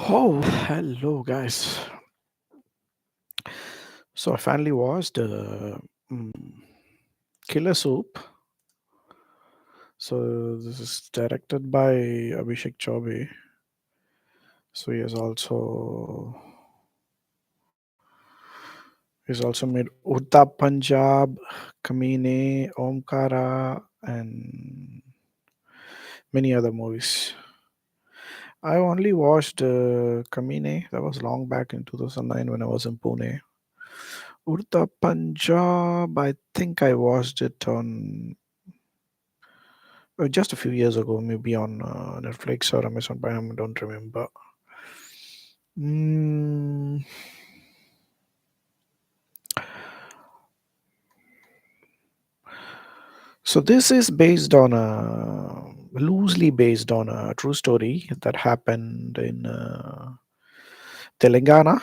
Oh, hello, guys. So I finally watched mm, Killer Soup. So this is directed by Abhishek Chaubey. So he's also made Urta Punjab, Kamine, Omkara, and many other movies. I only watched Kamine. That was long back in 2009 when I was in Pune. Urta Punjab, I think I watched it on just a few years ago, maybe on Netflix or Amazon Prime. I don't remember. Mm, so this is based on a loosely based on a true story that happened in Telangana,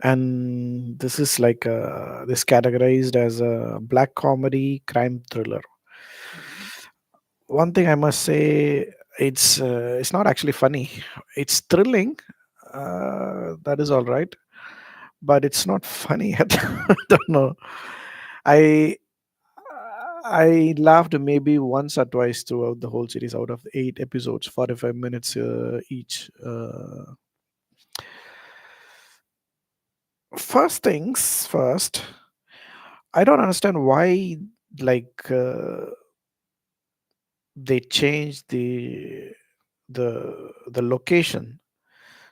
and this is like this categorized as a black comedy crime thriller. One thing I must say, it's not actually funny. It's thrilling. That is all right, but it's not funny. I don't know. I I laughed maybe once or twice throughout the whole series out of the 8 episodes, 45 minutes each. First things first, I don't understand why like they changed the location.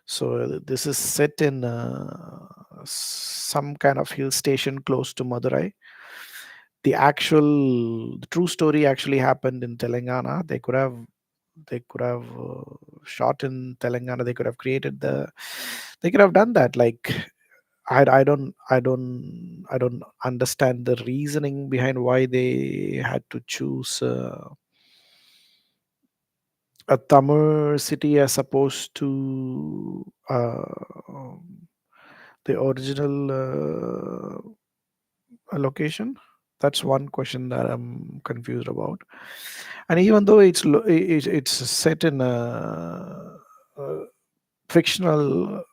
So this is set in some kind of hill station close to Madurai. The true story actually happened in Telangana. They could have shot in Telangana. They could have done that. Like I don't understand the reasoning behind why they had to choose a Tamil city as opposed to the original location. That's one question that I'm confused about. And even though it's set in a fictional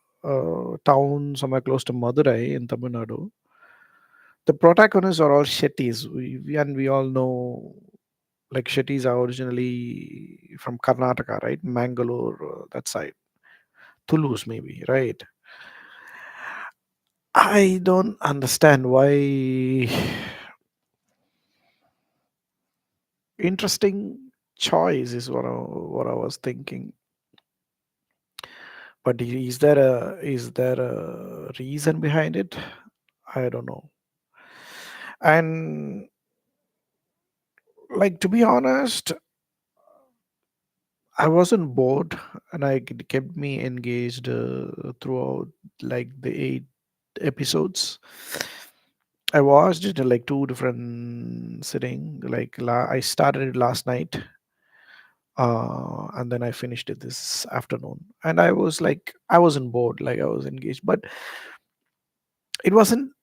town somewhere close to Madurai in Tamil Nadu, the protagonists are all Shetties. And we all know like Shetties are originally from Karnataka, right? Mangalore, that side. Toulouse, maybe, right? I don't understand why. Interesting choice is what I was thinking. But is there a reason behind it? I don't know. And like to be honest, I wasn't bored, and it kept me engaged throughout like the 8 episodes. I watched it in like two different sitting. Like I started it last night, and then I finished it this afternoon. And I wasn't bored, like I was engaged, but it wasn't.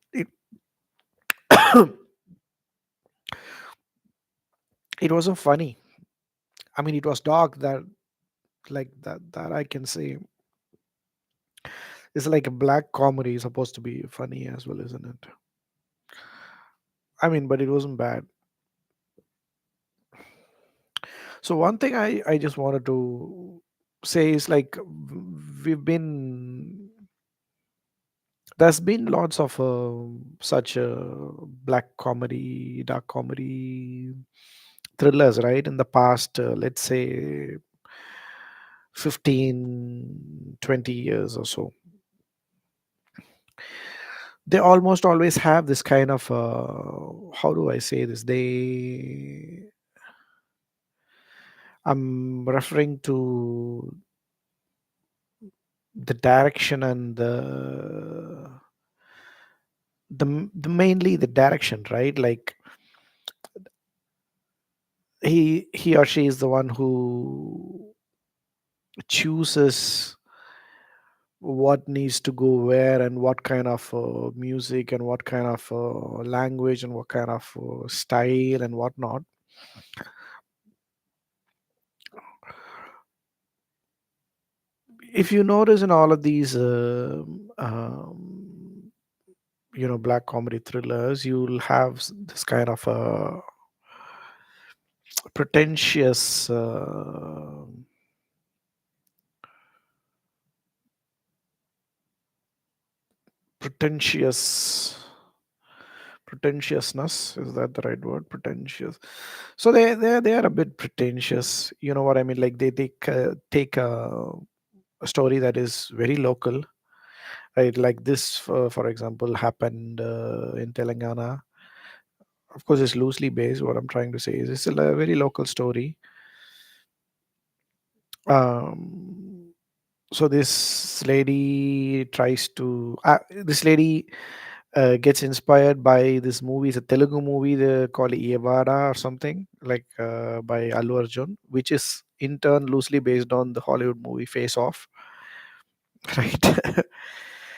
It wasn't funny. I mean, it was dark. That I can say it's like a black comedy supposed to be funny as well, isn't it? I mean, but it wasn't bad. So one thing I just wanted to say is like we've been there's been lots of such black comedy, dark comedy thrillers, right? In the past, let's say 15, 20 years or so. They almost always have this kind of how do I say this? I'm referring to the direction and the mainly the direction, right? Like he or she is the one who chooses what needs to go where and what kind of music and what kind of language and what kind of style and whatnot. if you notice in all of these black comedy thrillers, you'll have this kind of a pretentious pretentious pretentiousness, is that the right word? Pretentious. So they are a bit pretentious, you know what I mean? Like they take a story that is very local, right? Like this, for example, happened in Telangana. Of course, it's loosely based. What I'm trying to say is it's a very local story. um so this lady tries to this lady gets inspired by this movie. It's a Telugu movie they call Evada or something, like by Allu Arjun, which is in turn loosely based on the Hollywood movie Face Off. Right.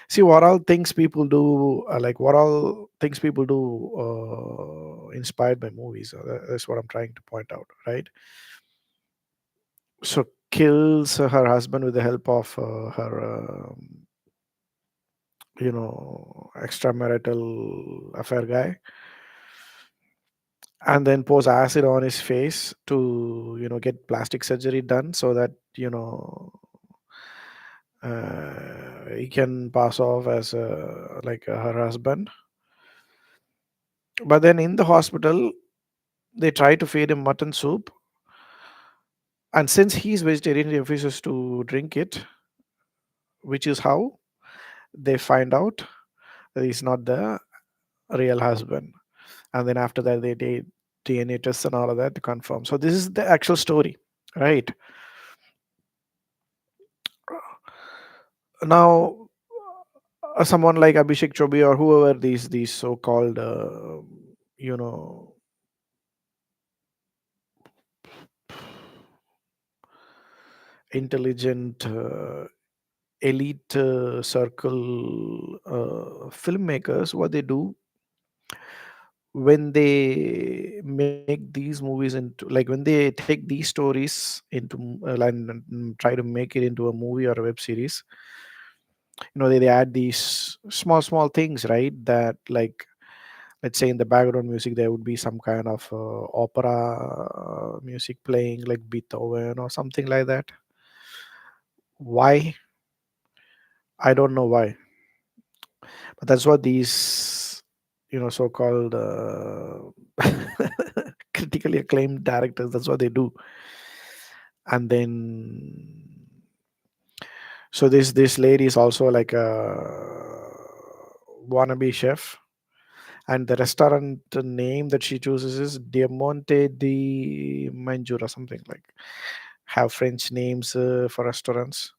See what all things people do, like what all things people do inspired by movies. That's what I'm trying to point out, right? So kills her husband with the help of her extramarital affair guy, and then pours acid on his face to get plastic surgery done so that he can pass off as like her husband. But then in the hospital they try to feed him mutton soup, and since he's vegetarian he refuses to drink it, which is how they find out that he's not the real husband. And then after that they did DNA tests and all of that to confirm. So this is the actual story, right? Now, someone like Abhishek Chaubey or whoever these so-called you know intelligent elite circle filmmakers, what they do when they make these movies into, like when they take these stories into and try to make it into a movie or a web series, they add these small things, right? That, like, let's say in the background music there would be some kind of opera music playing, like Beethoven or something like that. Why? I don't know why, but that's what these so-called critically acclaimed directors, that's what they do. And then, so this lady is also like a wannabe chef, and the restaurant name that she chooses is Diamante di Manjura, something like, have French names for restaurants.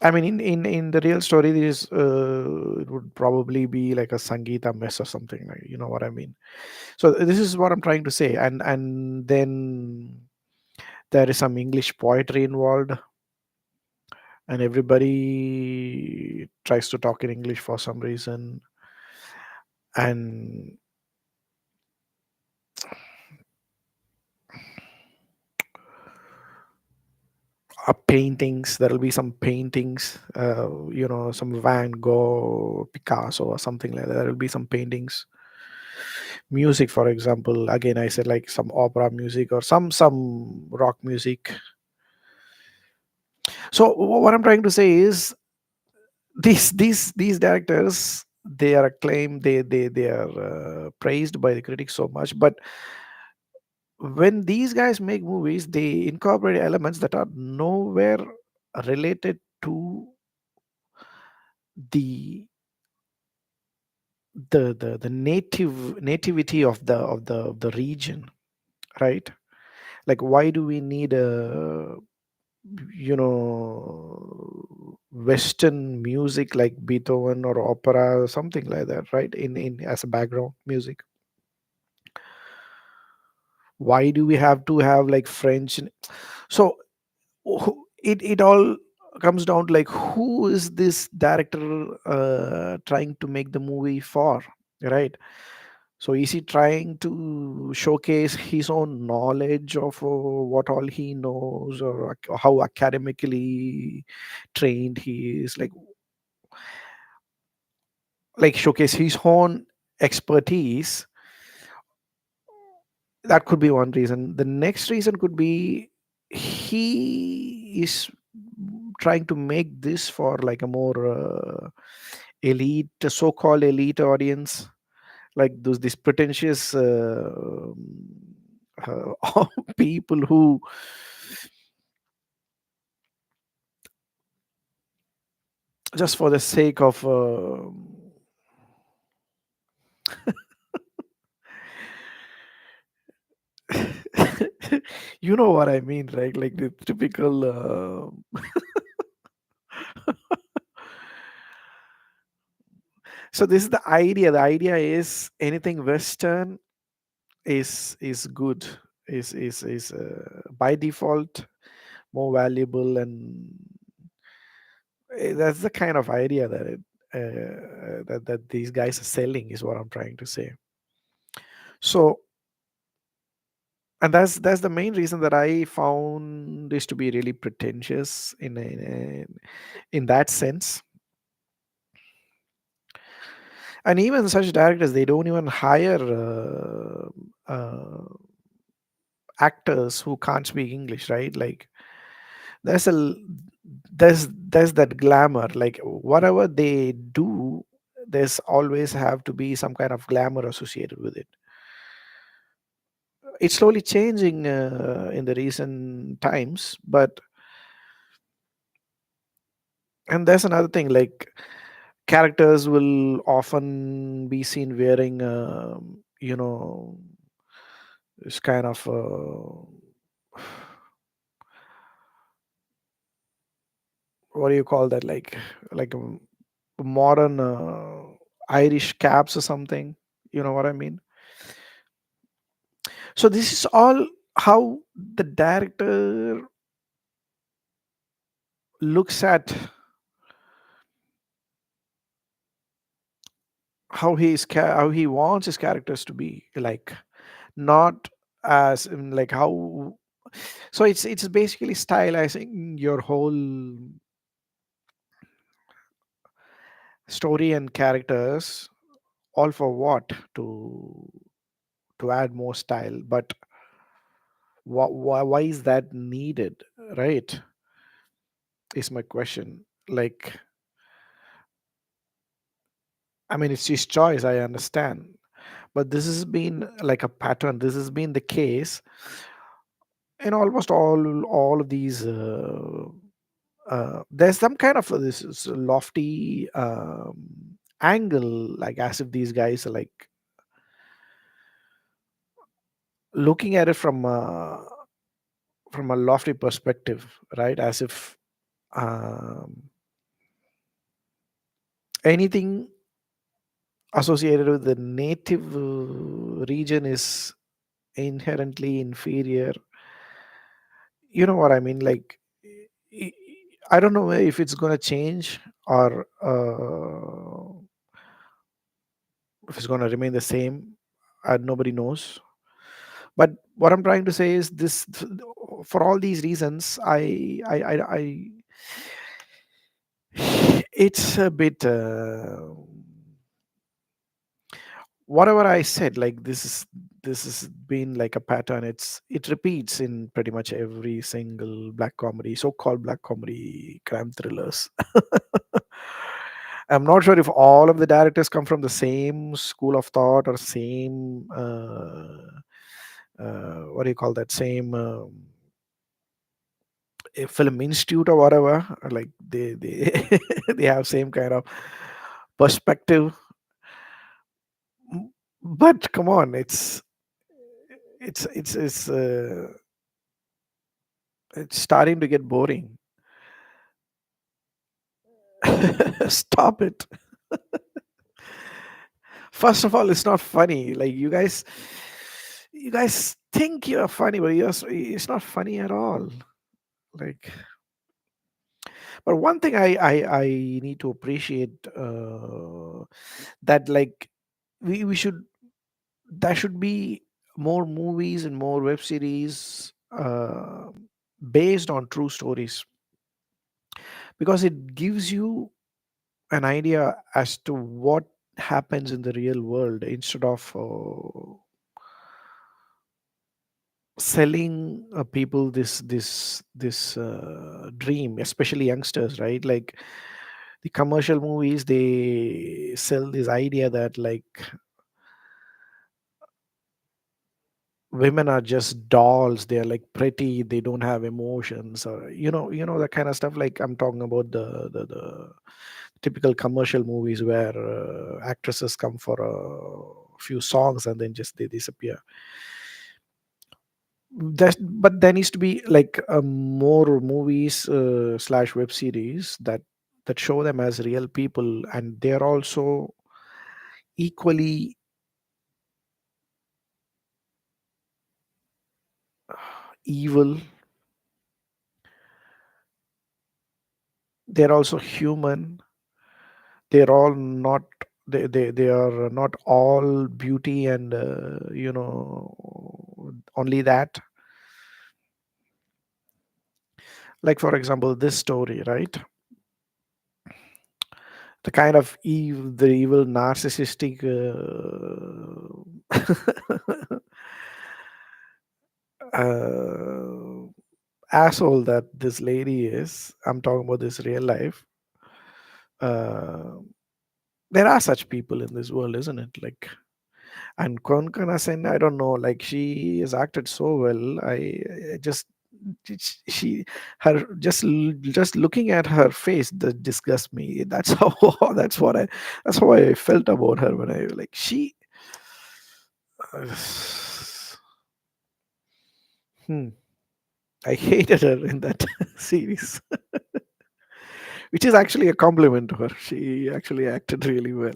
I mean, in the real story, this it would probably be like a Sangeeta mess or something, like, you know what I mean. So this is what I'm trying to say, and then there is some English poetry involved, and everybody tries to talk in English for some reason, and paintings. There will be some paintings, some Van Gogh, Picasso, or something like that. There will be some paintings. Music, for example, again I said, like some opera music or some rock music. So what I'm trying to say is these directors, they are acclaimed, they are praised by the critics so much, but when these guys make movies they incorporate elements that are nowhere related to the the nativity of the region, right? Like, why do we need a western music like Beethoven or opera or something like that, right, in as a background music? Why do we have to have like French? So it all comes down to, like, who is this director trying to make the movie for, right? So is he trying to showcase his own knowledge of what all he knows, or how academically trained he is, like showcase his own expertise? That could be one reason. The next reason could be he is trying to make this for like a more elite, so-called elite audience, like those these pretentious people who just for the sake of you know what I mean, right? Like the typical so this is the idea. The idea is anything western is good, is by default more valuable, and that's the kind of idea that that these guys are selling, is what I'm trying to say. So, and that's the main reason that I found this to be really pretentious in that sense. And even such directors, they don't even hire actors who can't speak English, right? Like there's a there's that glamour, like whatever they do, there's always have to be some kind of glamour associated with it. It's slowly changing in the recent times, but and there's another thing, like characters will often be seen wearing this kind of what do you call that, like a modern Irish caps or something, you know what I mean? So this is all how the director looks at how he wants his characters to be, like not as in like how. So it's basically stylizing your whole story and characters, all for what? To add more style. But why is that needed, right? Is my question. Like, I mean, it's his choice, I understand, but this has been like a pattern. This has been the case in almost all of these. There's some kind of this lofty angle, like as if these guys are like looking at it from a lofty perspective, right? As if um, anything associated with the native region is inherently inferior. You know what I mean? Like, I I don't know if it's going to change, or if it's going to remain the same. Nobody knows. But what I'm trying to say is this: for all these reasons, it's a bit. Whatever I said, like this has been like a pattern. It repeats in pretty much every single black comedy, so-called black comedy crime thrillers. I'm not sure if all of the directors come from the same school of thought, or same what do you call that, same film institute or whatever, or like they they have same kind of perspective. But come on, it's it's starting to get boring. Stop it. First of all, it's not funny. Like you guys think you're funny, but it's not funny at all. Like, but one thing I need to appreciate, that like we should there should be more movies and more web series based on true stories, because it gives you an idea as to what happens in the real world, instead of selling people this dream, especially youngsters, right? Like the commercial movies, they sell this idea that like women are just dolls, they're like pretty, they don't have emotions, or that kind of stuff. Like I'm talking about the typical commercial movies where actresses come for a few songs and then just they disappear. But there needs to be like more movies slash web series that show them as real people, and they're also equally evil, they're also human, they're all not, they are not all beauty and only that. Like for example, this story, right? The kind of the evil narcissistic uh, asshole that this lady is. I'm talking about this real life. uh, there are such people in this world, isn't it? Like, and Konkana Sen, I don't know, like she has acted so well. I just she her just looking at her face that disgusts me. That's how that's how I felt about her when I like she. uh, hmm, I hated her in that series, which is actually a compliment to her. She actually acted really well.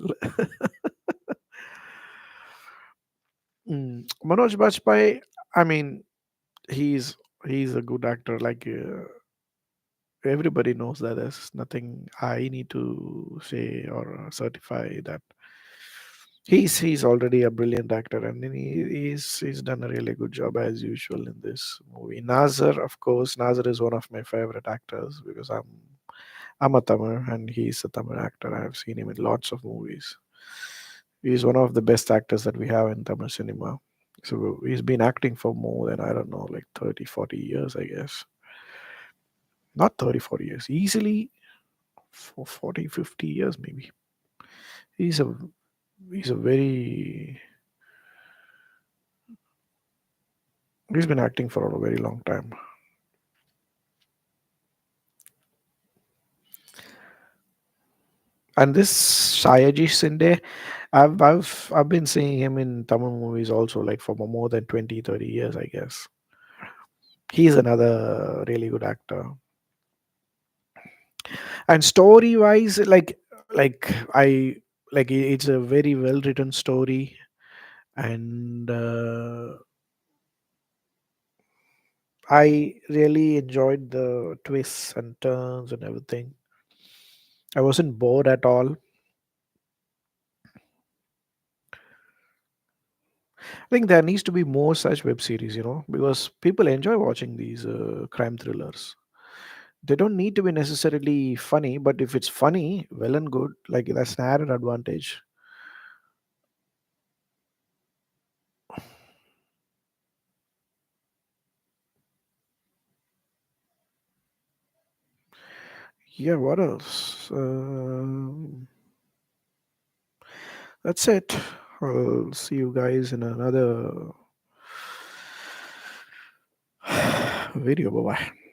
Manoj Bajpayee, I mean, he's he's a good actor. Like everybody knows that. There's nothing I need to say or certify that he's already a brilliant actor, and he's done a really good job as usual in this movie. Nazar, of course, Nazar is one of my favorite actors because I'm a Tamil and he's a Tamil actor. I have seen him in lots of movies. He's one of the best actors that we have in Tamil cinema. So he's been acting for more than, I don't know, like 30, 40 years, I guess. Not 30, 40 years. Easily for 40, 50 years, maybe. He's a he's a very he's been acting for a very long time. And this Sayaji Sinde, I've been seeing him in Tamil movies also, like for more than 20, 30 years, I guess. He's another really good actor. And story wise, like I like it's a very well written story, and I really enjoyed the twists and turns and everything. I wasn't bored at all. I think there needs to be more such web series, because people enjoy watching these crime thrillers. They don't need to be necessarily funny, but if it's funny, well and good. Like that's an added advantage. Yeah, what else? That's it. I'll see you guys in another video. Bye bye.